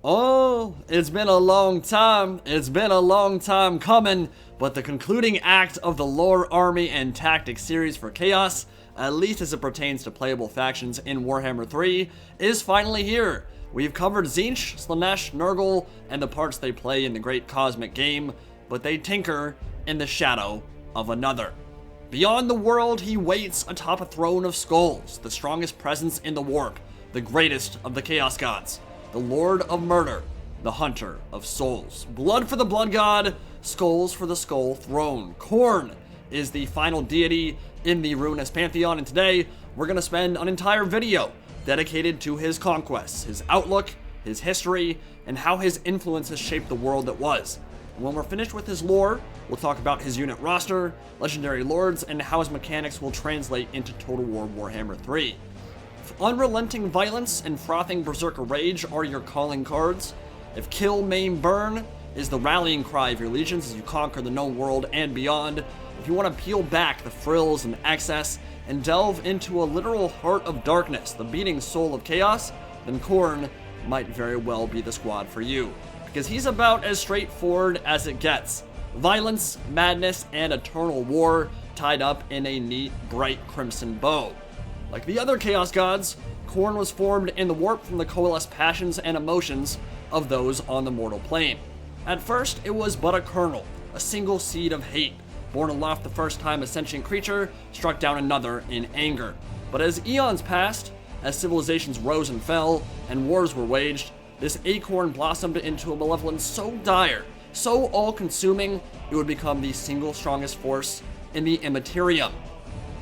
Oh, it's been a long time. It's been a long time coming, but the concluding act of the lore, army, and tactics series for Chaos, at least as it pertains to playable factions in Warhammer 3, is finally here. We've covered Tzeentch, Slaanesh, Nurgle, and the parts they play in the great cosmic game, but they tinker in the shadow of another. Beyond the world, he waits atop a throne of skulls, the strongest presence in the warp, the greatest of the Chaos Gods, the Lord of Murder, the Hunter of Souls. Blood for the Blood God, skulls for the Skull Throne. Khorne is the final deity in the Ruinous Pantheon, and today we're going to spend an entire video dedicated to his conquests, his outlook, his history, and how his influence has shaped the world that was. And when we're finished with his lore, we'll talk about his unit roster, legendary lords, and how his mechanics will translate into Total War Warhammer 3. If unrelenting violence and frothing berserker rage are your calling cards, if kill, maim, burn is the rallying cry of your legions as you conquer the known world and beyond, if you want to peel back the frills and excess and delve into a literal heart of darkness, the beating soul of chaos, then Khorne might very well be the squad for you. Because he's about as straightforward as it gets. Violence, madness, and eternal war tied up in a neat, bright crimson bow. Like the other Chaos Gods, Khorne was formed in the warp from the coalesced passions and emotions of those on the mortal plane. At first, it was but a kernel, a single seed of hate, born aloft the first time a sentient creature struck down another in anger. But as eons passed, as civilizations rose and fell, and wars were waged, this acorn blossomed into a malevolence so dire, so all-consuming, it would become the single strongest force in the Immaterium.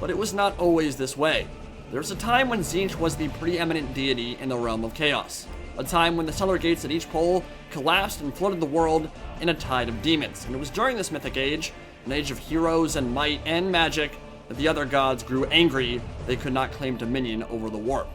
But it was not always this way. There was a time when Tzeentch was the preeminent deity in the realm of chaos. A time when the stellar gates at each pole collapsed and flooded the world in a tide of demons. And it was during this mythic age, an age of heroes and might and magic, that the other gods grew angry they could not claim dominion over the warp.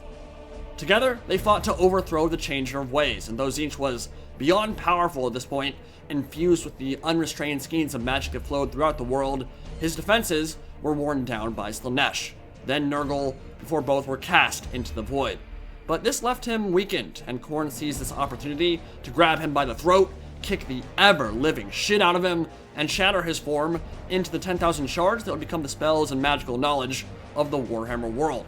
Together, they fought to overthrow the Changer of Ways, and though Tzeentch was beyond powerful at this point, infused with the unrestrained skeins of magic that flowed throughout the world, his defenses were worn down by Slaanesh, then Nurgle, before both were cast into the void. But this left him weakened, and Khorne seized this opportunity to grab him by the throat, kick the ever-living shit out of him, and shatter his form into the 10,000 shards that would become the spells and magical knowledge of the Warhammer world.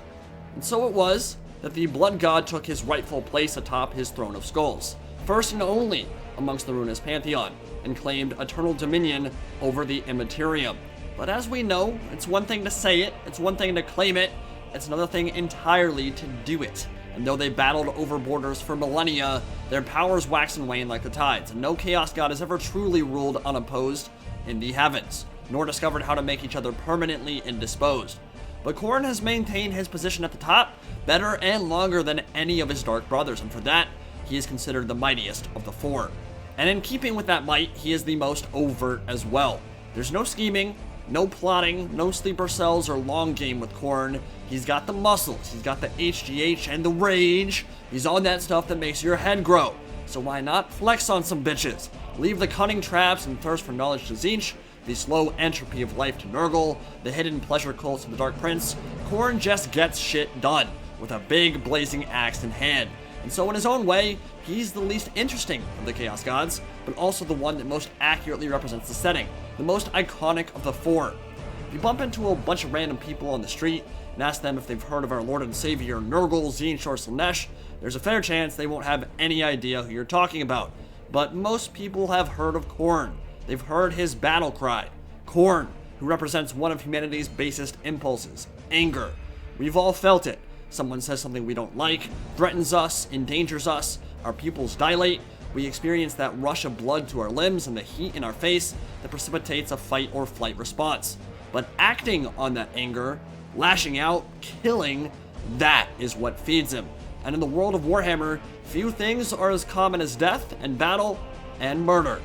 And so it was that the Blood God took his rightful place atop his throne of skulls, first and only amongst the Ruinous Pantheon, and claimed eternal dominion over the Immaterium. But as we know, it's one thing to say it, it's one thing to claim it, it's another thing entirely to do it. And though they battled over borders for millennia, their powers wax and wane like the tides, and no Chaos God has ever truly ruled unopposed in the heavens, nor discovered how to make each other permanently indisposed. But Khorne has maintained his position at the top better and longer than any of his dark brothers, and for that, he is considered the mightiest of the four. And in keeping with that might, he is the most overt as well. There's no scheming, no plotting, no sleeper cells or long game with Khorne. He's got the muscles, he's got the HGH and the rage. He's on that stuff that makes your head grow. So why not flex on some bitches? Leave the cunning traps and thirst for knowledge to Tzeentch, the slow entropy of life to Nurgle, the hidden pleasure cults of the Dark Prince. Khorne just gets shit done, with a big blazing axe in hand. And so in his own way, he's the least interesting of the Chaos Gods, but also the one that most accurately represents the setting, the most iconic of the four. If you bump into a bunch of random people on the street and ask them if they've heard of our Lord and Savior Nurgle, Tzeentch, or Slaanesh, there's a fair chance they won't have any idea who you're talking about. But most people have heard of Khorne. They've heard his battle cry. Khorne, who represents one of humanity's basest impulses, anger. We've all felt it. Someone says something we don't like, threatens us, endangers us, our pupils dilate, we experience that rush of blood to our limbs and the heat in our face that precipitates a fight or flight response. But acting on that anger, lashing out, killing, that is what feeds him. And in the world of Warhammer, few things are as common as death and battle and murder.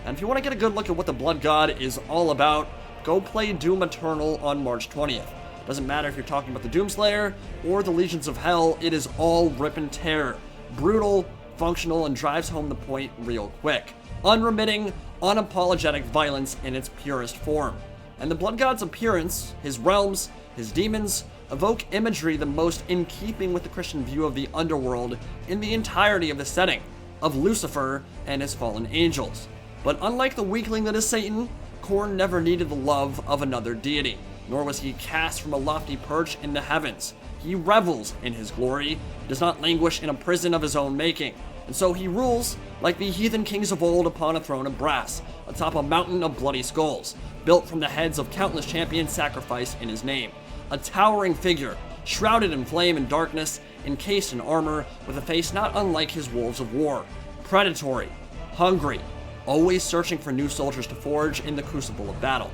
And if you want to get a good look at what the Blood God is all about, go play Doom Eternal on March 20th. Doesn't matter if you're talking about the Doomslayer or the Legions of Hell, it is all rip and tear. Brutal, functional, and drives home the point real quick. Unremitting, unapologetic violence in its purest form. And the Blood God's appearance, his realms, his demons, evoke imagery the most in keeping with the Christian view of the underworld in the entirety of the setting. of Lucifer and his fallen angels. But unlike the weakling that is Satan, Khorne never needed the love of another deity, nor was he cast from a lofty perch in the heavens. He revels in his glory, does not languish in a prison of his own making, and so he rules like the heathen kings of old upon a throne of brass, atop a mountain of bloody skulls, built from the heads of countless champions sacrificed in his name. A towering figure, shrouded in flame and darkness, encased in armor, with a face not unlike his wolves of war. Predatory, hungry, always searching for new soldiers to forge in the crucible of battle.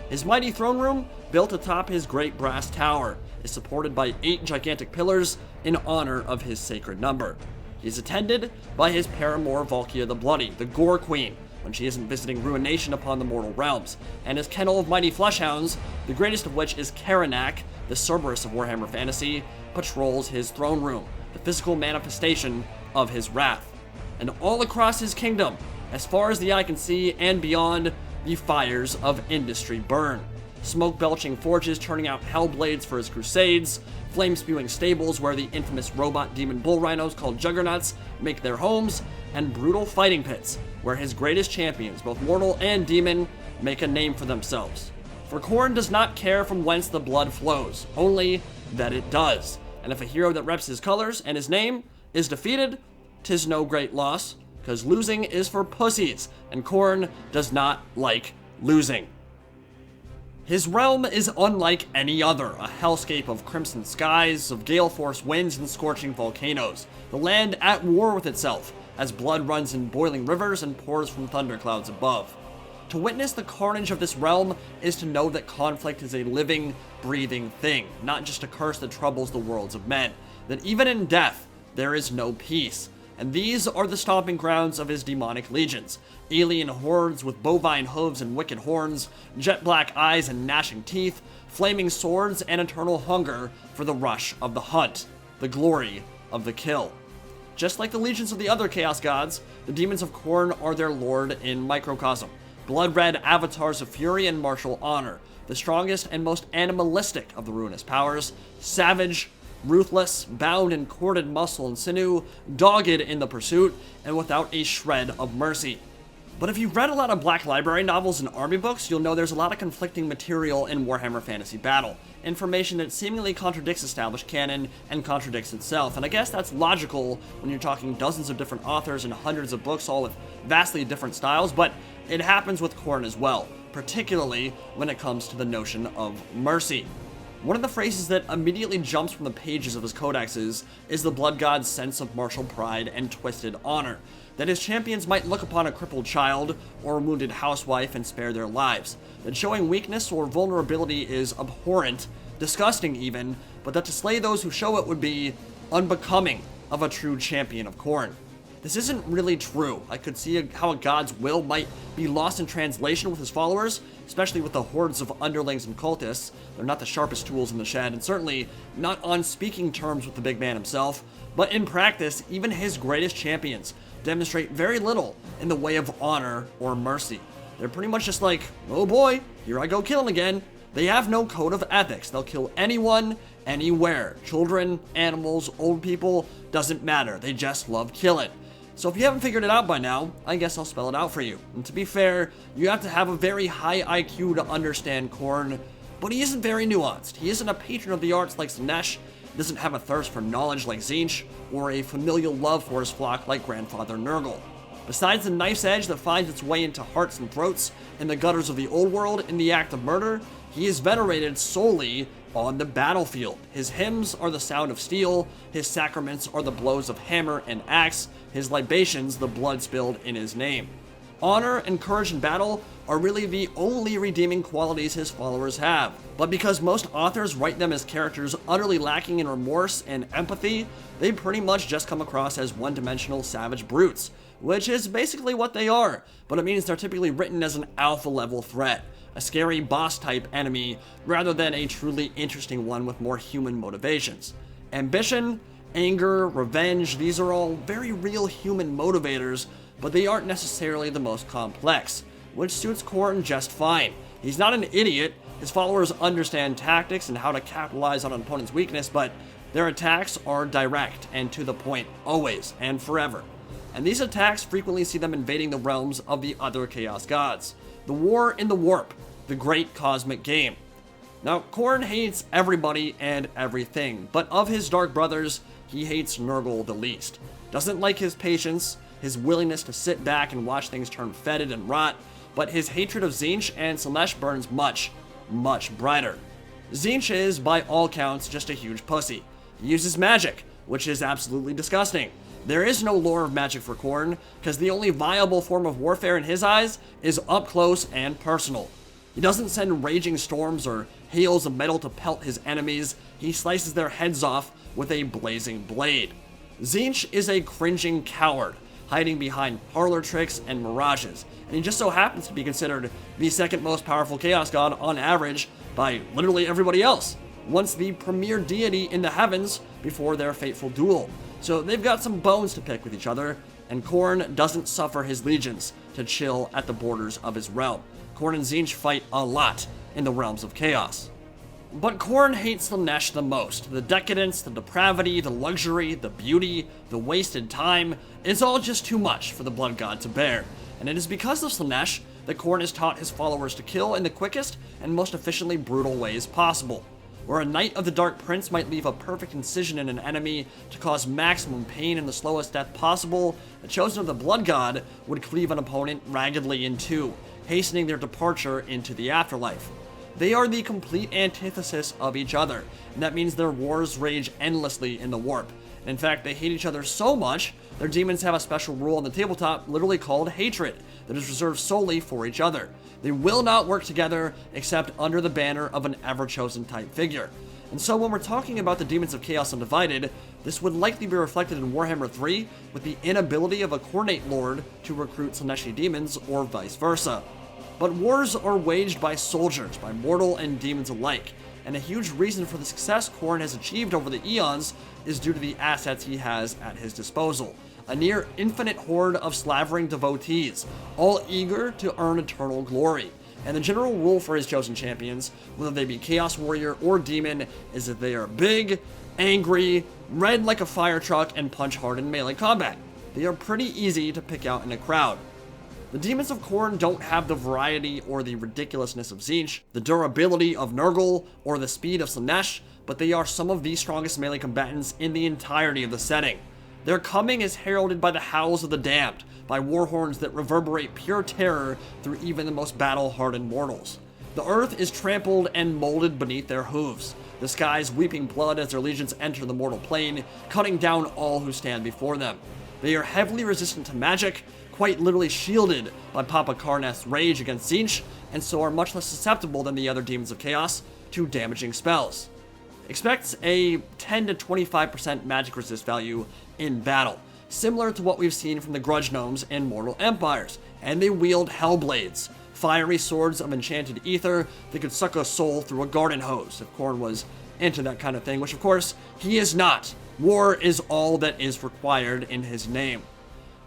His mighty throne room, built atop his great brass tower, is supported by 8 gigantic pillars in honor of his sacred number. He is attended by his paramour Volka the Bloody, the Gore Queen, when she isn't visiting ruination upon the mortal realms, and his kennel of mighty fleshhounds, the greatest of which is Karanak, the Cerberus of Warhammer Fantasy, patrols his throne room, the physical manifestation of his wrath. And all across his kingdom, as far as the eye can see and beyond, the fires of industry burn. Smoke-belching forges turning out hellblades for his crusades, flame-spewing stables where the infamous robot demon bull rhinos called juggernauts make their homes, and brutal fighting pits where his greatest champions, both mortal and demon, make a name for themselves. For Khorne does not care from whence the blood flows, only that it does. And if a hero that reps his colors and his name is defeated, 'tis no great loss, because losing is for pussies, and Khorne does not like losing. His realm is unlike any other, a hellscape of crimson skies, of gale-force winds and scorching volcanoes, the land at war with itself, as blood runs in boiling rivers and pours from thunderclouds above. To witness the carnage of this realm is to know that conflict is a living, breathing thing, not just a curse that troubles the worlds of men, that even in death, there is no peace. And these are the stomping grounds of his demonic legions, alien hordes with bovine hooves and wicked horns, jet black eyes and gnashing teeth, flaming swords, and eternal hunger for the rush of the hunt, the glory of the kill. Just like the legions of the other Chaos gods, the Demons of Khorne are their lord in microcosm, blood-red avatars of fury and martial honor, the strongest and most animalistic of the ruinous powers, savage, ruthless, bound in corded muscle and sinew, dogged in the pursuit, and without a shred of mercy. But if you've read a lot of Black Library novels and army books, you'll know there's a lot of conflicting material in Warhammer Fantasy Battle. Information that seemingly contradicts established canon and contradicts itself. And I guess that's logical when you're talking dozens of different authors and hundreds of books, all with vastly different styles, but it happens with Khorne as well, particularly when it comes to the notion of mercy. One of the phrases that immediately jumps from the pages of his codexes is the Blood God's sense of martial pride and twisted honor, that his champions might look upon a crippled child or a wounded housewife and spare their lives, that showing weakness or vulnerability is abhorrent, disgusting even, but that to slay those who show it would be unbecoming of a true champion of Khorne. This isn't really true. I could see how a god's will might be lost in translation with his followers, especially with the hordes of underlings and cultists. They're not the sharpest tools in the shed, and certainly not on speaking terms with the big man himself. But in practice, even his greatest champions demonstrate very little in the way of honor or mercy. They're pretty much just like, oh boy, here I go killing again. They have no code of ethics. They'll kill anyone, anywhere. Children, animals, old people, doesn't matter. They just love killing. So if you haven't figured it out by now, I guess I'll spell it out for you. And to be fair, you have to have a very high IQ to understand Khorne, but he isn't very nuanced. He isn't a patron of the arts like Sinesh, doesn't have a thirst for knowledge like Tzeentch, or a familial love for his flock like Grandfather Nurgle. Besides the knife's edge that finds its way into hearts and throats in the gutters of the old world in the act of murder, he is venerated solely on the battlefield. His hymns are the sound of steel, his sacraments are the blows of hammer and axe, his libations the blood spilled in his name. Honor and courage in battle are really the only redeeming qualities his followers have. But because most authors write them as characters utterly lacking in remorse and empathy, they pretty much just come across as one-dimensional savage brutes, which is basically what they are, but it means they're typically written as an alpha-level threat, a scary boss-type enemy, rather than a truly interesting one with more human motivations. Ambition, anger, revenge, these are all very real human motivators, but they aren't necessarily the most complex, which suits Khorne just fine. He's not an idiot, his followers understand tactics and how to capitalize on an opponent's weakness, but their attacks are direct and to the point, always and forever. and these attacks frequently see them invading the realms of the other Chaos gods. The war in the warp, the great cosmic game. Now, Khorne hates everybody and everything, but of his dark brothers, he hates Nurgle the least. Doesn't like his patience, his willingness to sit back and watch things turn fetid and rot, but his hatred of Tzeentch and Slaanesh burns much, much brighter. Tzeentch is, by all counts, just a huge pussy. He uses magic, which is absolutely disgusting. There is no lore of magic for Khorne, because the only viable form of warfare in his eyes is up close and personal. He doesn't send raging storms or hails of metal to pelt his enemies, he slices their heads off with a blazing blade. Tzeentch is a cringing coward, hiding behind parlor tricks and mirages, and he just so happens to be considered the second most powerful Chaos God on average by literally everybody else, once the premier deity in the heavens before their fateful duel. So they've got some bones to pick with each other, and Khorne doesn't suffer his legions to chill at the borders of his realm. Khorne and Tzeentch fight a lot in the realms of chaos. But Khorne hates Slaanesh the most. The decadence, the depravity, the luxury, the beauty, the wasted time, it's all just too much for the blood god to bear. And it is because of Slaanesh that Khorne has taught his followers to kill in the quickest and most efficiently brutal ways possible. Where a Knight of the Dark Prince might leave a perfect incision in an enemy to cause maximum pain and the slowest death possible, the Chosen of the Blood God would cleave an opponent raggedly in two, hastening their departure into the afterlife. They are the complete antithesis of each other, and that means their wars rage endlessly in the warp. In fact, they hate each other so much, their demons have a special rule on the tabletop literally called hatred that is reserved solely for each other. They will not work together except under the banner of an ever-chosen type figure. And so when we're talking about the Demons of Chaos Undivided, this would likely be reflected in Warhammer 3 with the inability of a Coordinate Lord to recruit Slaaneshi demons or vice versa. But wars are waged by soldiers, by mortal and demons alike, and a huge reason for the success Khorne has achieved over the eons is due to the assets he has at his disposal. A near infinite horde of slavering devotees, all eager to earn eternal glory. And the general rule for his chosen champions, whether they be Chaos Warrior or Demon, is that they are big, angry, red like a fire truck, and punch hard in melee combat. They are pretty easy to pick out in a crowd. The Demons of Khorne don't have the variety or the ridiculousness of Tzeentch, the durability of Nurgle, or the speed of Slaanesh, but they are some of the strongest melee combatants in the entirety of the setting. Their coming is heralded by the howls of the damned, by war horns that reverberate pure terror through even the most battle-hardened mortals. The earth is trampled and molded beneath their hooves, the skies weeping blood as their legions enter the mortal plane, cutting down all who stand before them. They are heavily resistant to magic, quite literally shielded by Papa Karneth's rage against Tzeentch, and so are much less susceptible than the other Demons of Chaos to damaging spells. Expect a 10 to 25% magic resist value in battle, similar to what we've seen from the Grudge Gnomes in Mortal Empires, and they wield Hellblades, fiery swords of enchanted ether that could suck a soul through a garden hose if Khorne was into that kind of thing, which of course he is not. War is all that is required in his name.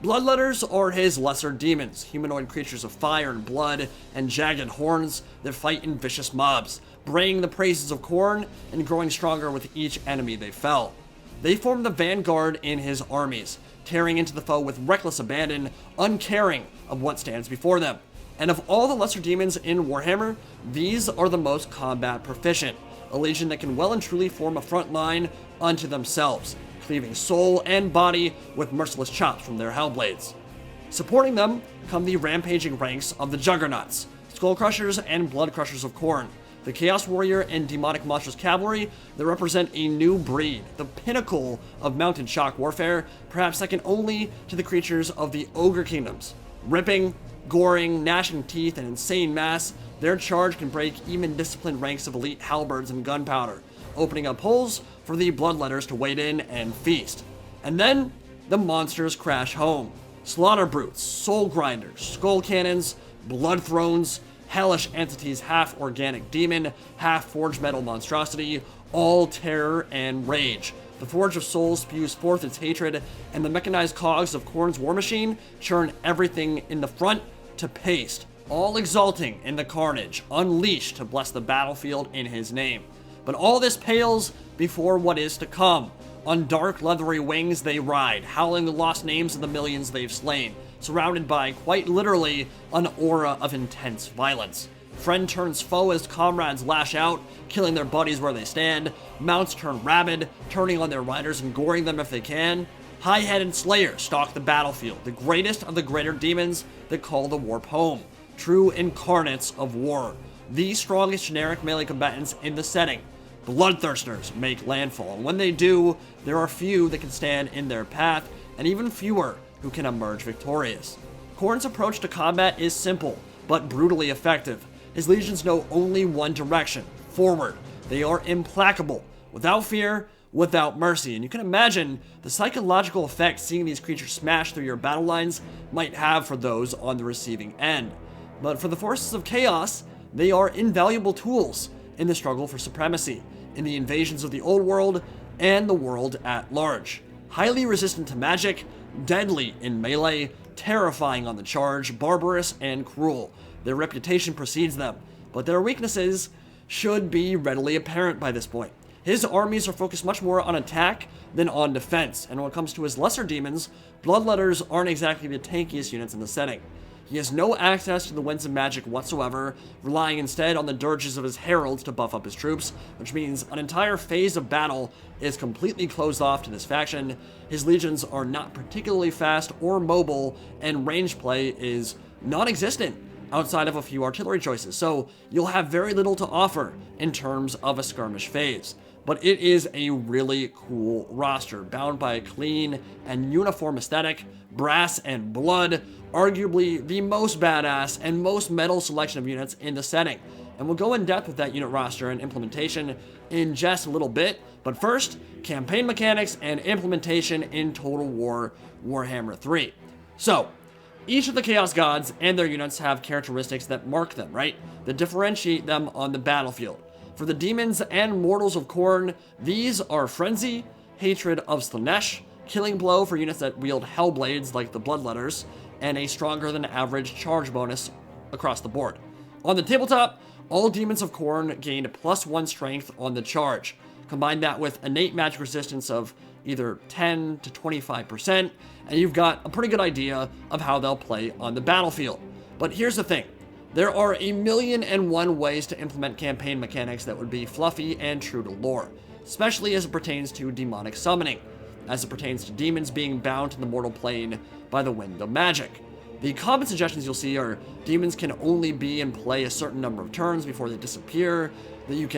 Bloodletters are his lesser demons, humanoid creatures of fire and blood and jagged horns that fight in vicious mobs, braying the praises of Khorne and growing stronger with each enemy they fell. They form the vanguard in his armies, tearing into the foe with reckless abandon, uncaring of what stands before them. And of all the lesser demons in Warhammer, these are the most combat proficient, a legion that can well and truly form a front line unto themselves, cleaving soul and body with merciless chops from their Hellblades. Supporting them come the rampaging ranks of the Juggernauts, Skullcrushers and Bloodcrushers of Khorne, the Chaos Warrior and Demonic Monstrous Cavalry that represent a new breed, the pinnacle of mounted shock warfare, perhaps second only to the creatures of the Ogre Kingdoms. Ripping, goring, gnashing teeth, and insane mass, their charge can break even disciplined ranks of elite halberds and gunpowder, opening up holes for the bloodletters to wade in and feast. And then, the monsters crash home. Slaughter brutes, soul grinders, skull cannons, blood thrones, hellish entities, half organic demon, half forged metal monstrosity, all terror and rage. The Forge of Souls spews forth its hatred, and the mechanized cogs of Khorne's war machine churn everything in the front to paste, all exulting in the carnage unleashed to bless the battlefield in his name. But all this pales before what is to come, On dark, leathery wings they ride, howling the lost names of the millions they've slain, surrounded by, quite literally, an aura of intense violence. Friend turns foe as comrades lash out, killing their buddies where they stand. Mounts turn rabid, turning on their riders and goring them if they can. High-headed slayers stalk the battlefield, the greatest of the greater demons that call the warp home. True incarnates of war. The strongest generic melee combatants in the setting. Bloodthirsters make landfall, and when they do, there are few that can stand in their path, and even fewer who can emerge victorious. Khorne's approach to combat is simple, but brutally effective. His legions know only one direction, forward. They are implacable, without fear, without mercy, and you can imagine the psychological effect seeing these creatures smash through your battle lines might have for those on the receiving end. But for the forces of chaos, they are invaluable tools in the struggle for supremacy, in the invasions of the old world, and the world at large. Highly resistant to magic, deadly in melee, terrifying on the charge, barbarous and cruel. Their reputation precedes them, but their weaknesses should be readily apparent by this point. His armies are focused much more on attack than on defense, and when it comes to his lesser demons, Bloodletters aren't exactly the tankiest units in the setting. He has no access to the winds of magic whatsoever, relying instead on the dirges of his heralds to buff up his troops, which means an entire phase of battle is completely closed off to this faction. His legions are not particularly fast or mobile, and range play is non-existent outside of a few artillery choices, so you'll have very little to offer in terms of a skirmish phase. But it is a really cool roster, bound by a clean and uniform aesthetic, brass and blood, arguably the most badass and most metal selection of units in the setting. And we'll go in depth with that unit roster and implementation in just a little bit, but first, campaign mechanics and implementation in Total War Warhammer 3. So, each of the Chaos Gods and their units have characteristics that mark them, right? That differentiate them on the battlefield. For the demons and mortals of Khorne, these are Frenzy, Hatred of Slaanesh, Killing Blow for units that wield Hellblades like the Bloodletters, and a stronger than average charge bonus across the board. On the tabletop, all demons of Khorne gained +1 strength on the charge. Combine that with innate magic resistance of either 10 to 25%, and you've got a pretty good idea of how they'll play on the battlefield. But here's the thing. There are 1,000,001 ways to implement campaign mechanics that would be fluffy and true to lore, especially as it pertains to demonic summoning, as it pertains to demons being bound to the mortal plane by the wind of magic. The common suggestions you'll see are demons can only be in play a certain number of turns before they disappear, that you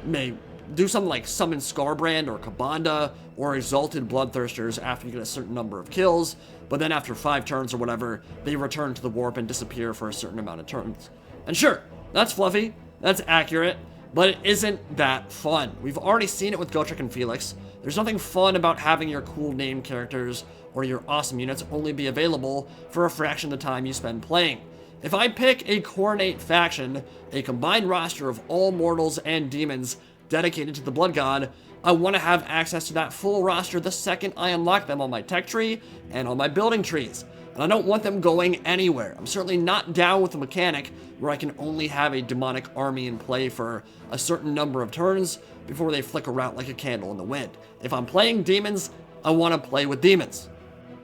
may do something like summon Scarbrand or Kabanda or Exalted Bloodthirsters after you get a certain number of kills, but then after 5 turns or whatever, they return to the warp and disappear for a certain amount of turns. And sure, that's fluffy, that's accurate, but it isn't that fun. We've already seen it with Gotrek and Felix. There's nothing fun about having your cool name characters or your awesome units only be available for a fraction of the time you spend playing. If I pick a Khornate faction, a combined roster of all mortals and demons dedicated to the Blood God, I want to have access to that full roster the second I unlock them on my tech tree and on my building trees. And I don't want them going anywhere. I'm certainly not down with the mechanic where I can only have a demonic army in play for a certain number of turns before they flicker out like a candle in the wind. If I'm playing demons, I want to play with demons.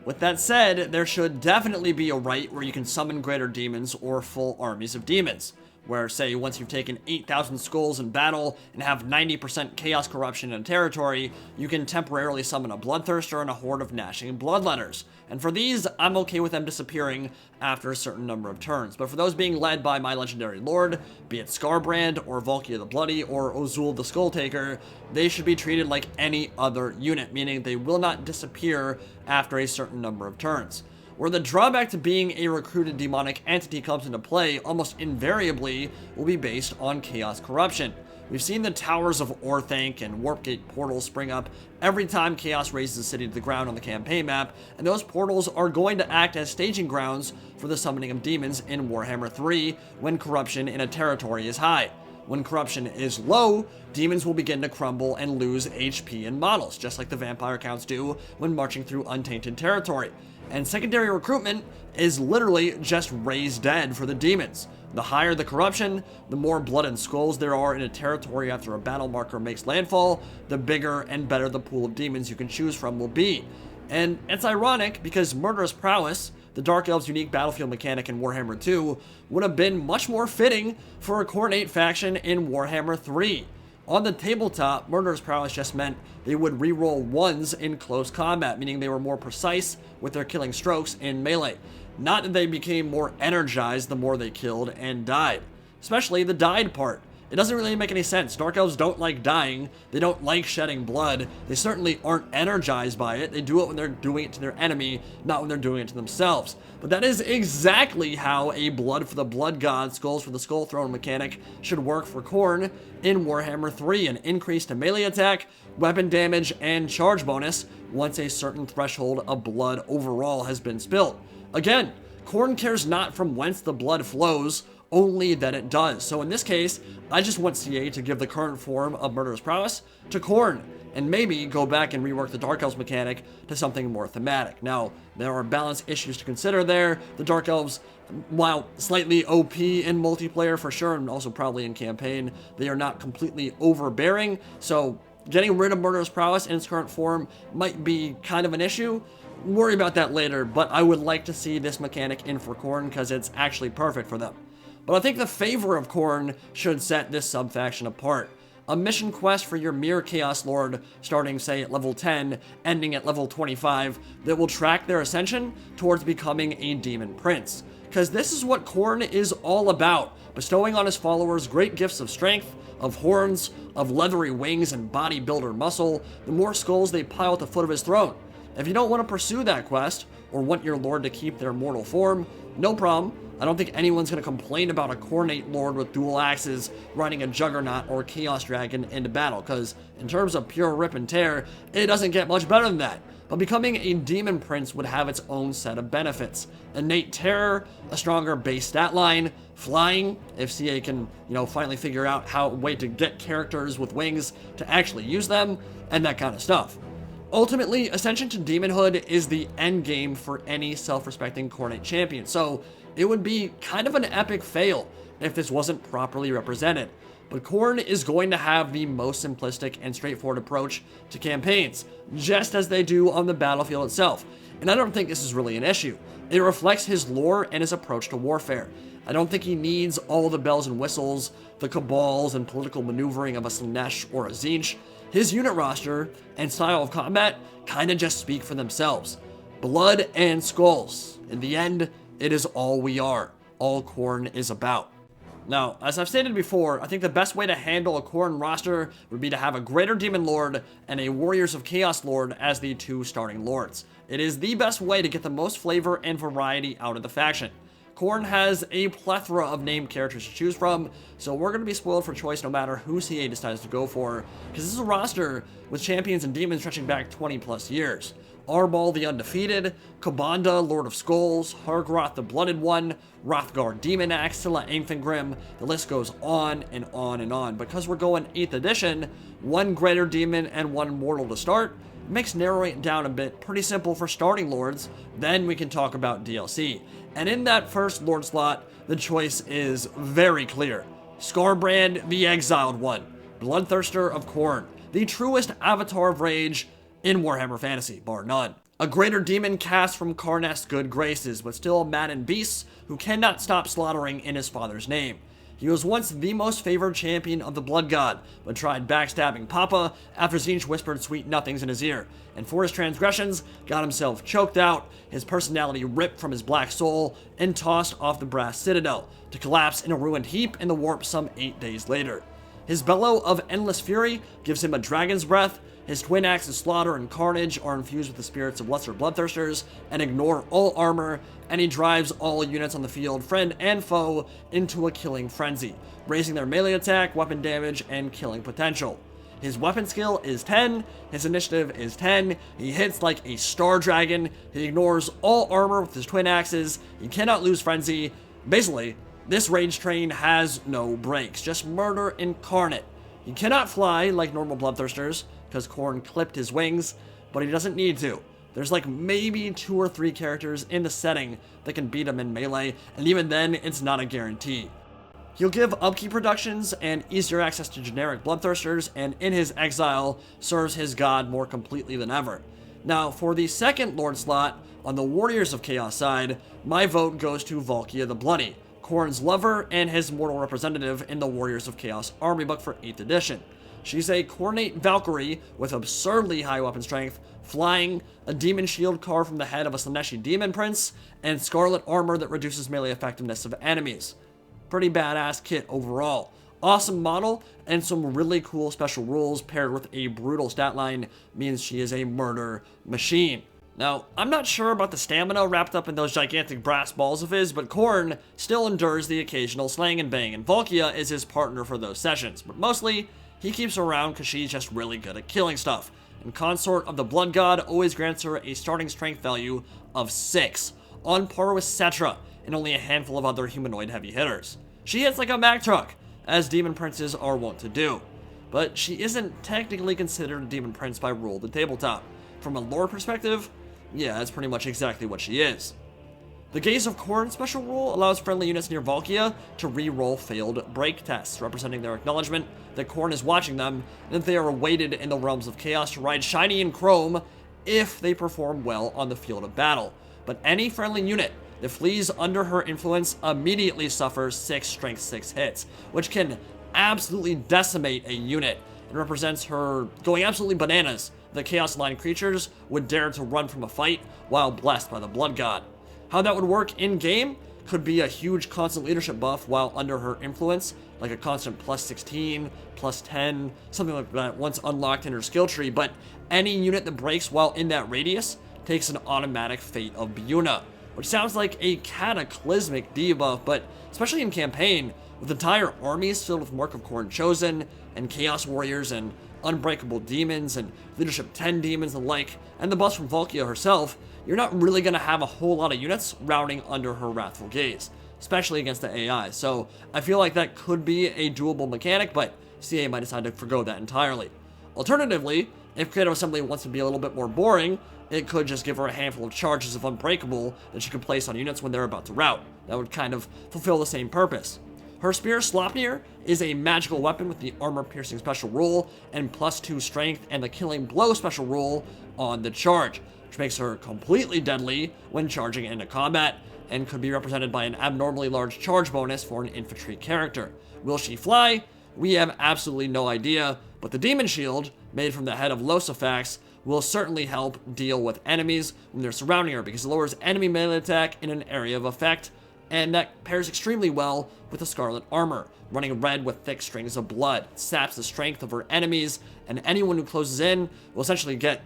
With that said, there should definitely be a right where you can summon greater demons or full armies of demons, where, say, once you've taken 8,000 skulls in battle and have 90% chaos corruption in a territory, you can temporarily summon a Bloodthirster and a horde of gnashing Bloodletters. And for these, I'm okay with them disappearing after a certain number of turns. But for those being led by my Legendary Lord, be it Scarbrand or Volka the Bloody or Ozul the Skulltaker, they should be treated like any other unit, meaning they will not disappear after a certain number of turns. Where the drawback to being a recruited demonic entity comes into play almost invariably will be based on chaos corruption. We've seen the towers of Orthanc and Warpgate portals spring up every time chaos razes a city to the ground on the campaign map, and those portals are going to act as staging grounds for the summoning of demons in Warhammer 3 when corruption in a territory is high. When corruption is low, demons will begin to crumble and lose HP and models, just like the vampire counts do when marching through untainted territory. And secondary recruitment is literally just raised dead for the demons. The higher the corruption, the more blood and skulls there are in a territory after a battle marker makes landfall, the bigger and better the pool of demons you can choose from will be. And it's ironic because Murderous Prowess, the Dark Elves' unique battlefield mechanic in Warhammer 2, would have been much more fitting for a Khorne faction in Warhammer 3. On the tabletop, Murderous Prowess just meant they would reroll ones in close combat, meaning they were more precise with their killing strokes in melee. Not that they became more energized the more they killed and died. Especially the died part. It doesn't really make any sense. Dark Elves don't like dying. They don't like shedding blood. They certainly aren't energized by it. They do it when they're doing it to their enemy, not when they're doing it to themselves. But that is exactly how a Blood for the Blood God, Skulls for the Skull Throne mechanic should work for Khorne in Warhammer 3. An increase to melee attack, weapon damage, and charge bonus once a certain threshold of blood overall has been spilled. Again, Khorne cares not from whence the blood flows, only that it does. So in this case, I just want CA to give the current form of Murderous Prowess to Khorne, and maybe go back and rework the Dark Elves mechanic to something more thematic. Now, there are balance issues to consider there. The Dark Elves, while slightly OP in multiplayer for sure, and also probably in campaign, they are not completely overbearing, so getting rid of Murderous Prowess in its current form might be kind of an issue. Worry about that later, but I would like to see this mechanic in for Khorne because it's actually perfect for them. But I think the favor of Khorne should set this sub-faction apart. A mission quest for your mere Chaos Lord, starting say at level 10, ending at level 25, that will track their ascension towards becoming a Demon Prince. Because this is what Khorne is all about, bestowing on his followers great gifts of strength, of horns, of leathery wings and bodybuilder muscle, the more skulls they pile at the foot of his throne. If you don't want to pursue that quest, or want your lord to keep their mortal form, no problem. I don't think anyone's going to complain about a Khornate Lord with dual axes riding a Juggernaut or Chaos Dragon into battle, because in terms of pure rip and tear, it doesn't get much better than that. But becoming a Demon Prince would have its own set of benefits. Innate terror, a stronger base stat line, flying, if CA can, finally figure out a way to get characters with wings to actually use them, and that kind of stuff. Ultimately, Ascension to Demonhood is the end game for any self-respecting Khornate champion, so it would be kind of an epic fail if this wasn't properly represented. But Khorne is going to have the most simplistic and straightforward approach to campaigns, just as they do on the battlefield itself. And I don't think this is really an issue. It reflects his lore and his approach to warfare. I don't think he needs all the bells and whistles, the cabals and political maneuvering of a Slaanesh or a Tzeentch. His unit roster and style of combat kinda just speak for themselves. Blood and skulls. In the end, it is all we are. All Khorne is about. Now, as I've stated before, I think the best way to handle a Khorne roster would be to have a Greater Demon Lord and a Warriors of Chaos Lord as the two starting lords. It is the best way to get the most flavor and variety out of the faction. Khorne has a plethora of named characters to choose from, so we're going to be spoiled for choice no matter who CA decides to go for, because this is a roster with champions and demons stretching back 20 plus years. Arbol the Undefeated, Kabanda, Lord of Skulls, Hargroth the Blooded One, Hrothgar Demon Axe, Scylla Anfengrim, the list goes on and on and on. Because we're going 8th edition, one Greater Demon and one Mortal to start, makes narrowing it down a bit pretty simple for starting lords, then we can talk about DLC. And in that first lord slot, the choice is very clear. Skarbrand the Exiled One, Bloodthirster of Khorne, the truest avatar of rage in Warhammer Fantasy, bar none. A greater demon cast from Karneth's good graces, but still a maddened beast who cannot stop slaughtering in his father's name. He was once the most favored champion of the Blood God, but tried backstabbing Papa after Tzeentch whispered sweet nothings in his ear, and for his transgressions, got himself choked out, his personality ripped from his black soul, and tossed off the Brass Citadel, to collapse in a ruined heap in the warp some 8 days later. His bellow of endless fury gives him a dragon's breath. His twin axes slaughter and carnage are infused with the spirits of lesser bloodthirsters and ignore all armor, and he drives all units on the field, friend and foe, into a killing frenzy, raising their melee attack, weapon damage, and killing potential. His weapon skill is 10, his initiative is 10, he hits like a star dragon, he ignores all armor with his twin axes, he cannot lose frenzy. Basically, this rage train has no brakes, just murder incarnate. He cannot fly like normal bloodthirsters, because Khorne clipped his wings, but he doesn't need to. There's like maybe 2 or 3 characters in the setting that can beat him in melee, and even then, it's not a guarantee. He'll give upkeep reductions and easier access to generic Bloodthirsters, and in his exile, serves his god more completely than ever. Now, for the second Lord slot, on the Warriors of Chaos side, my vote goes to Volka the Bloody, Khorne's lover and his mortal representative in the Warriors of Chaos Armybook for 8th edition. She's a Coordinate Valkyrie with absurdly high weapon strength, flying, a demon shield carved from the head of a Slaneshi demon prince, and scarlet armor that reduces melee effectiveness of enemies. Pretty badass kit overall. Awesome model, and some really cool special rules paired with a brutal stat line means she is a murder machine. Now, I'm not sure about the stamina wrapped up in those gigantic brass balls of his, but Khorne still endures the occasional slang and bang, and Volka is his partner for those sessions, but mostly, he keeps her around because she's just really good at killing stuff, and Consort of the Blood God always grants her a starting strength value of 6, on par with Cetra, and only a handful of other humanoid heavy hitters. She hits like a Mack truck, as demon princes are wont to do, but she isn't technically considered a demon prince by rule of the tabletop. From a lore perspective, yeah, that's pretty much exactly what she is. The Gaze of Khorne special rule allows friendly units near Volka to re-roll failed break tests, representing their acknowledgement that Khorne is watching them, and that they are awaited in the realms of chaos to ride shiny and chrome if they perform well on the field of battle. But any friendly unit that flees under her influence immediately suffers 6 strength 6 hits, which can absolutely decimate a unit, and represents her going absolutely bananas. The Chaos Line creatures would dare to run from a fight while blessed by the Blood God. How that would work in-game could be a huge constant leadership buff while under her influence, like a constant plus 16, plus 10, something like that once unlocked in her skill tree, but any unit that breaks while in that radius takes an automatic Fate of Biuna, which sounds like a cataclysmic debuff, but especially in campaign, with entire armies filled with Mark of Khorne Chosen, and Chaos Warriors, and Unbreakable Demons, and Leadership 10 Demons and the like, and the boss from Volka herself, you're not really going to have a whole lot of units routing under her Wrathful Gaze, especially against the AI, so I feel like that could be a doable mechanic, but CA might decide to forgo that entirely. Alternatively, if Creative Assembly wants to be a little bit more boring, it could just give her a handful of charges of Unbreakable that she can place on units when they're about to rout. That would kind of fulfill the same purpose. Her Spear Slopnir is a magical weapon with the armor-piercing special rule and plus 2 strength and the killing blow special rule on the charge, which makes her completely deadly when charging into combat, and could be represented by an abnormally large charge bonus for an infantry character. Will she fly? We have absolutely no idea, but the Demon Shield, made from the head of Losifax, will certainly help deal with enemies when they're surrounding her, because it lowers enemy melee attack in an area of effect, and that pairs extremely well with the Scarlet Armor, running red with thick strings of blood. It saps the strength of her enemies, and anyone who closes in will essentially get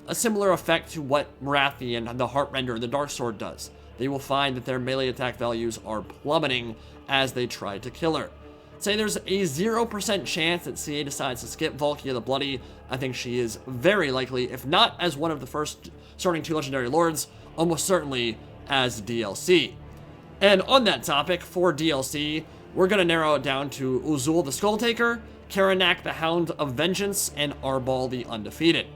a similar effect to what Marathi and the Heartrender and the Darksword does. They will find that their melee attack values are plummeting as they try to kill her. Say there's a 0% chance that CA decides to skip Volka the Bloody. I think she is very likely, if not as one of the first starting 2 Legendary Lords, almost certainly as DLC. And on that topic, for DLC, we're going to narrow it down to Uzul the Skulltaker, Karanak the Hound of Vengeance, and Arbal the Undefeated.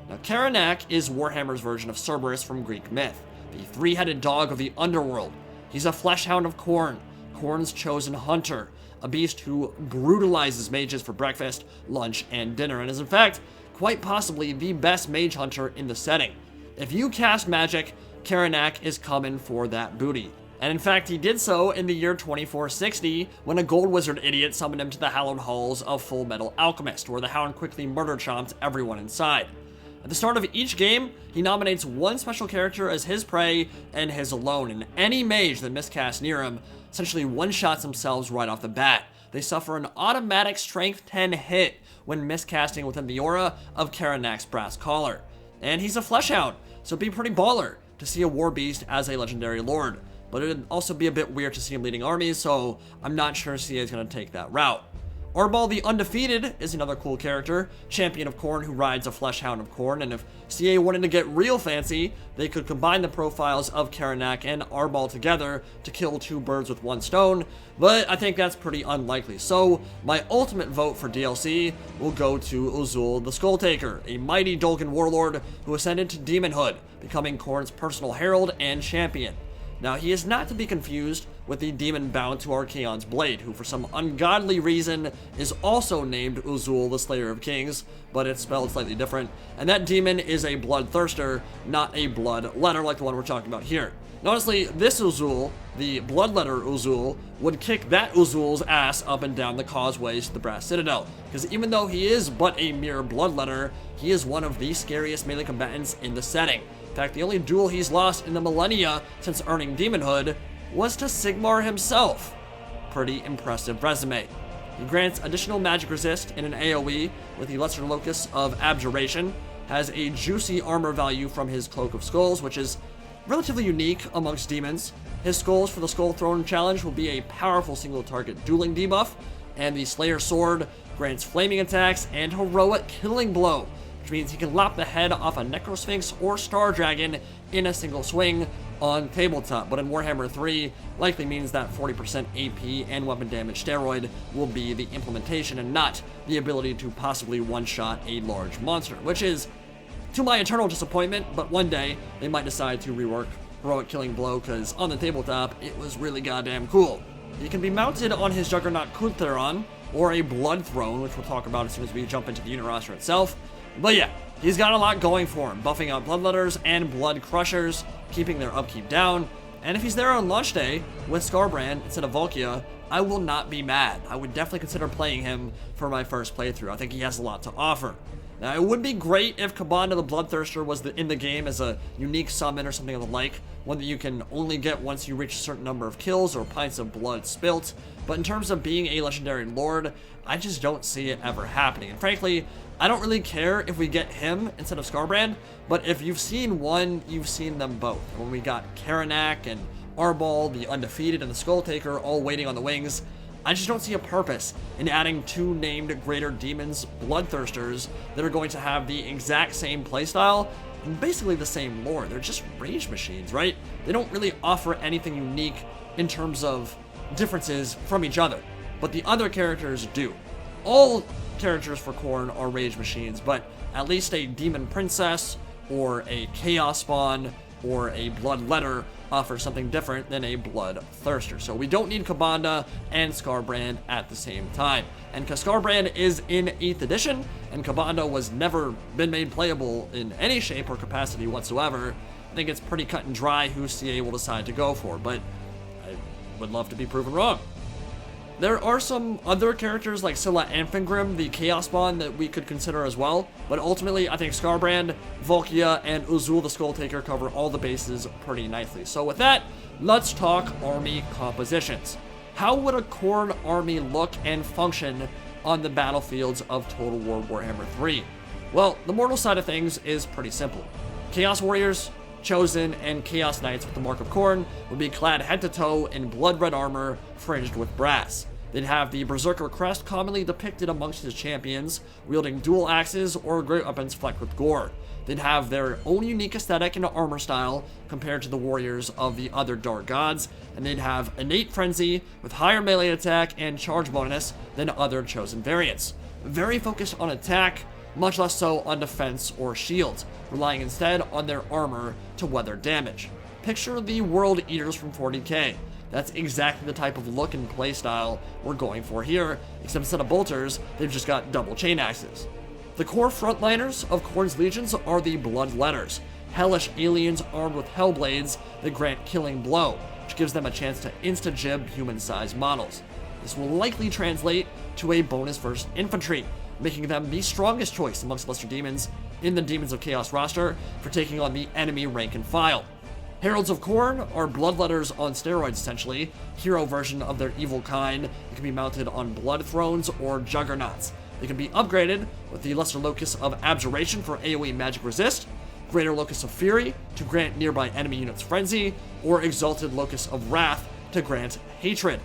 Now, Karanak is Warhammer's version of Cerberus from Greek myth, the 3-headed dog of the underworld. He's a fleshhound of Khorne, Khorne's chosen hunter, a beast who brutalizes mages for breakfast, lunch, and dinner, and is in fact quite possibly the best mage hunter in the setting. If you cast magic, Karanak is coming for that booty. And in fact, he did so in the year 2460, when a gold wizard idiot summoned him to the hallowed halls of Full Metal Alchemist, where the hound quickly murder-chomped everyone inside. At the start of each game, he nominates one special character as his prey and his alone, and any mage that miscasts near him essentially one-shots themselves right off the bat. They suffer an automatic strength 10 hit when miscasting within the aura of Karanak's brass collar. And he's a fleshhound, so it'd be pretty baller to see a war beast as a legendary lord. But it'd also be a bit weird to see him leading armies, so I'm not sure CA is going to take that route. Arbal the Undefeated is another cool character, champion of Khorne who rides a Fleshhound of Khorne, and if CA wanted to get real fancy, they could combine the profiles of Karanak and Arbal together to kill 2 birds with 1 stone, but I think that's pretty unlikely. So my ultimate vote for DLC will go to Uzul the Skulltaker, a mighty Dolgan warlord who ascended to demonhood, becoming Khorne's personal herald and champion. Now, he is not to be confused with the demon bound to Archaon's blade, who for some ungodly reason is also named Uzul, the Slayer of Kings, but it's spelled slightly different, and that demon is a Bloodthirster, not a Bloodletter like the one we're talking about here. And honestly, this Uzul, the Bloodletter Uzul, would kick that Uzul's ass up and down the causeways to the Brass Citadel, because even though he is but a mere Bloodletter, he is one of the scariest melee combatants in the setting. In fact, the only duel he's lost in the millennia since earning demonhood was to Sigmar himself. Pretty impressive resume. He grants additional magic resist in an AoE with the Lesser Locus of Abjuration, has a juicy armor value from his Cloak of Skulls, which is relatively unique amongst demons. His skulls for the Skull Throne challenge will be a powerful single target dueling debuff, and the Slayer Sword grants flaming attacks and heroic killing blow, which means he can lop the head off a Necrosphinx or Star Dragon in a single swing on tabletop, but in Warhammer 3 likely means that 40% AP and weapon damage steroid will be the implementation and not the ability to possibly one-shot a large monster, which is to my eternal disappointment, but one day they might decide to rework heroic killing blow, because on the tabletop it was really goddamn cool. He can be mounted on his Juggernaut Kutheron or a Blood Throne, which we'll talk about as soon as we jump into the unit roster itself. But yeah, he's got a lot going for him, buffing out Bloodletters and Blood Crushers, keeping their upkeep down, and if he's there on launch day with Skarbrand instead of Volka, I will not be mad. I would definitely consider playing him for my first playthrough. I think he has a lot to offer. Now, it would be great if Khorne the Bloodthirster was in the game as a unique summon or something of the like, one that you can only get once you reach a certain number of kills or pints of blood spilt, but in terms of being a Legendary Lord, I just don't see it ever happening. And frankly, I don't really care if we get him instead of Skarbrand, but if you've seen one, you've seen them both. When we got Karanak and Arbal, the Undefeated, and the Skulltaker all waiting on the wings, I just don't see a purpose in adding 2 named Greater Demons Bloodthirsters that are going to have the exact same playstyle and basically the same lore. They're just rage machines, right? They don't really offer anything unique in terms of differences from each other, but the other characters do. All characters for Khorne are rage machines, but at least a Demon Princess or a Chaos Spawn or a Bloodletter offers something different than a Bloodthirster. So we don't need Khorne and Skarbrand at the same time. And because Skarbrand is in 8th edition, and Khorne was never been made playable in any shape or capacity whatsoever, I think it's pretty cut and dry who CA will decide to go for, but I would love to be proven wrong. There are some other characters like Scylla Anfengrim, the Chaos Spawn, that we could consider as well, but ultimately I think Skarbrand, Volka, and Uzul the Skulltaker cover all the bases pretty nicely. So with that, let's talk army compositions. How would a Khorne army look and function on the battlefields of Total War Warhammer 3? Well, the mortal side of things is pretty simple. Chaos Warriors, Chosen, and Chaos Knights with the Mark of Khorne would be clad head to toe in blood red armor fringed with brass. They'd have the Berserker crest commonly depicted amongst his champions, wielding dual axes or great weapons flecked with gore. They'd have their own unique aesthetic and armor style compared to the warriors of the other Dark Gods, and they'd have innate frenzy with higher melee attack and charge bonus than other Chosen variants. Very focused on attack, much less so on defense or shields, relying instead on their armor to weather damage. Picture the World Eaters from 40k. That's exactly the type of look and playstyle we're going for here, except instead of bolters, they've just got double chain axes. The core frontliners of Khorne's legions are the Bloodletters, hellish aliens armed with hellblades that grant killing blow, which gives them a chance to insta-jib human-sized models. This will likely translate to a bonus versus infantry, making them the strongest choice amongst lesser demons in the Demons of Chaos roster for taking on the enemy rank and file. Heralds of Khorne are Bloodletters on steroids essentially, hero version of their evil kind that can be mounted on Blood Thrones or Juggernauts. They can be upgraded with the Lesser Locus of Abjuration for AoE magic resist, Greater Locus of Fury to grant nearby enemy units frenzy, or Exalted Locus of Wrath to grant hatred.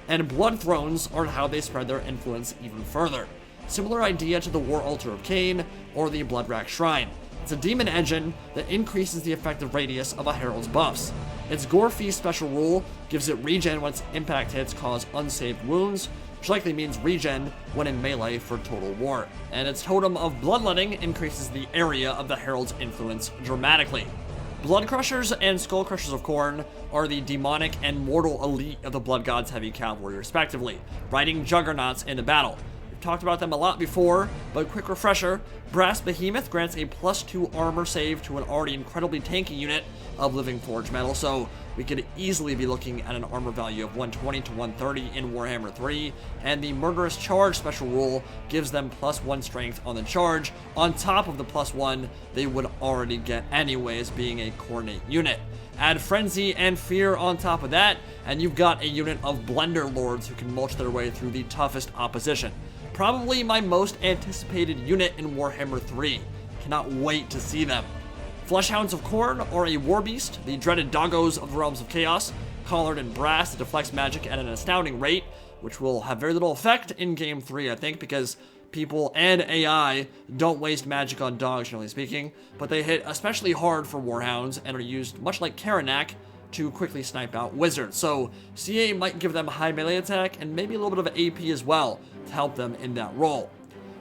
and Blood Thrones are how they spread their influence even further. Similar idea to the War Altar of Cain or the Bloodrack Shrine. It's a demon engine that increases the effective radius of a herald's buffs. Its Gore Feast special rule gives it regen when its impact hits cause unsaved wounds, which likely means regen when in melee for Total War. And its Totem of Bloodletting increases the area of the herald's influence dramatically. Blood Crushers and Skull Crushers of Khorne are the demonic and mortal elite of the Blood God's heavy cavalry respectively, riding juggernauts into battle. We've talked about them a lot before, but quick refresher, Brass Behemoth grants a +2 armor save to an already incredibly tanky unit of Living Forge Metal, so we could easily be looking at an armor value of 120 to 130 in Warhammer 3, and the Murderous Charge special rule gives them +1 strength on the charge, on top of the +1 they would already get anyways being a Coordinate unit. Add Frenzy and Fear on top of that, and you've got a unit of Blender Lords who can mulch their way through the toughest opposition. Probably my most anticipated unit in Warhammer 3. Cannot wait to see them. Fleshhounds of Khorne are a war beast, the dreaded doggos of the Realms of Chaos, collared in brass that deflects magic at an astounding rate, which will have very little effect in Game 3, I think, because people and AI don't waste magic on dogs, generally speaking, but they hit especially hard for Warhounds and are used, much like Karanak, to quickly snipe out wizards. So CA might give them high melee attack and maybe a little bit of AP as well to help them in that role.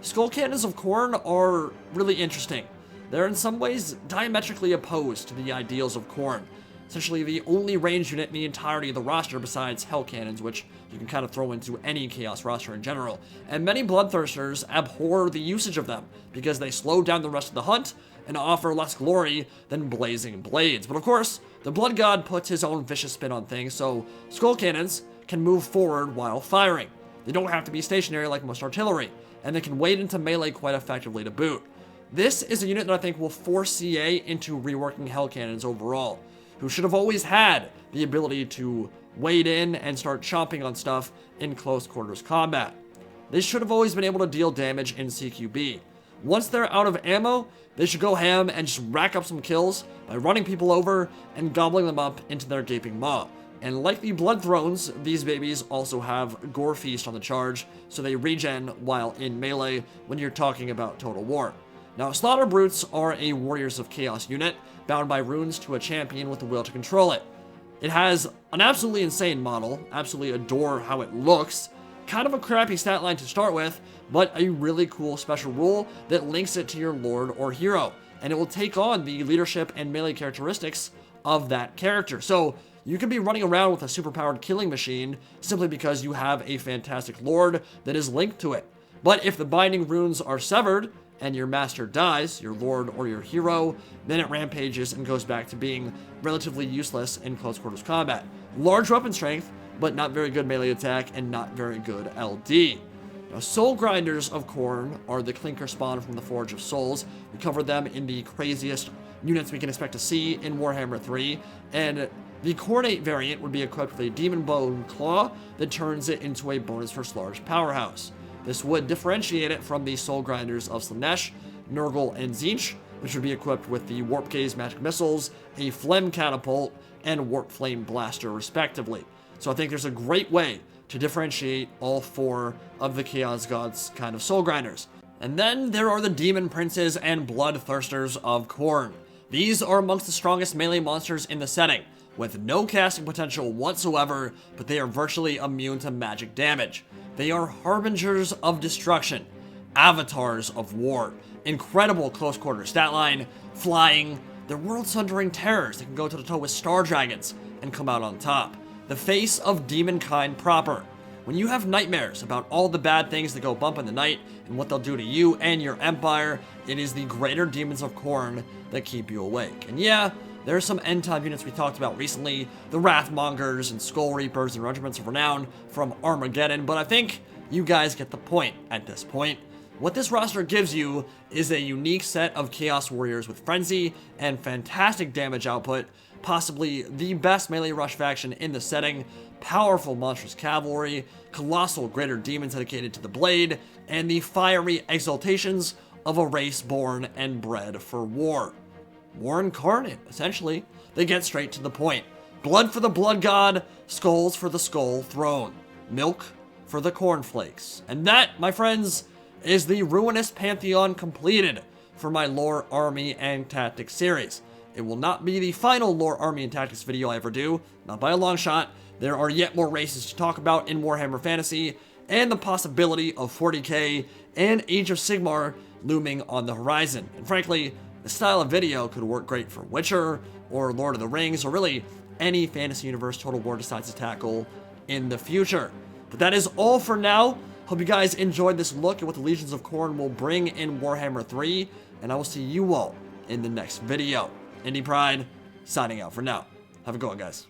Skull Cannons of Khorne are really interesting. They're in some ways diametrically opposed to the ideals of Khorne. Essentially the only ranged unit in the entirety of the roster besides Hell Cannons, which you can kind of throw into any Chaos roster in general. And many Bloodthirsters abhor the usage of them because they slow down the rest of the hunt and offer less glory than blazing blades. But of course, the Blood God puts his own vicious spin on things, so Skull Cannons can move forward while firing. They don't have to be stationary like most artillery, and they can wade into melee quite effectively to boot. This is a unit that I think will force CA into reworking Hell Cannons overall, who should have always had the ability to wade in and start chomping on stuff in close quarters combat. They should have always been able to deal damage in CQB. Once they're out of ammo, they should go ham and just rack up some kills by running people over and gobbling them up into their gaping maw. And like the Blood Thrones, these babies also have Gore Feast on the charge, so they regen while in melee when you're talking about Total War. Now, Slaughter Brutes are a Warriors of Chaos unit, bound by runes to a champion with the will to control it. It has an absolutely insane model, absolutely adore how it looks, kind of a crappy stat line to start with, but a really cool special rule that links it to your lord or hero, and it will take on the leadership and melee characteristics of that character. So you can be running around with a superpowered killing machine simply because you have a fantastic lord that is linked to it. But if the binding runes are severed, and your master dies, your lord or your hero, then it rampages and goes back to being relatively useless in close quarters combat. Large weapon strength, but not very good melee attack and not very good LD. Now, Soul Grinders of Khorne are the Clinker spawn from the Forge of Souls. We covered them in the craziest units we can expect to see in Warhammer 3, and the Coordinate variant would be equipped with a Demon Bone Claw that turns it into a bonus for Large Powerhouse. This would differentiate it from the Soul Grinders of Slaanesh, Nurgle, and Tzeentch, which would be equipped with the Warp Gaze Magic Missiles, a Phlegm Catapult, and Warp Flame Blaster, respectively. So I think there's a great way to differentiate all four of the Chaos Gods kind of Soul Grinders. And then there are the Demon Princes and Bloodthirsters of Khorne. These are amongst the strongest melee monsters in the setting, with no casting potential whatsoever, but they are virtually immune to magic damage. They are harbingers of destruction, avatars of war, incredible close quarter stat line, flying, they're world-sundering terrors that can go toe-to-toe with star dragons and come out on top. The face of demonkind proper. When you have nightmares about all the bad things that go bump in the night and what they'll do to you and your empire, it is the greater demons of Khorne that keep you awake. And yeah, there are some end-time units we talked about recently, the Wrathmongers and Skull Reapers and Regiments of Renown from Armageddon, but I think you guys get the point at this point. What this roster gives you is a unique set of Chaos Warriors with Frenzy and fantastic damage output, possibly the best melee rush faction in the setting, powerful monstrous cavalry, colossal greater demons dedicated to the blade, and the fiery exaltations of a race born and bred for war. War incarnate, essentially. They get straight to the point. Blood for the Blood God, skulls for the Skull Throne. milk for the cornflakes. And that, my friends, is the Ruinous Pantheon completed for my Lore, Army, and Tactics series. It will not be the final Lore, Army, and Tactics video I ever do, not by a long shot. There are yet more races to talk about in Warhammer Fantasy, and the possibility of 40k and Age of Sigmar looming on the horizon. And frankly, the style of video could work great for Witcher, or Lord of the Rings, or really any fantasy universe Total War decides to tackle in the future. But that is all for now. Hope you guys enjoyed this look at what the Legions of Khorne will bring in Warhammer 3, and I will see you all in the next video. Indie Pride, signing out for now. Have a good one, guys.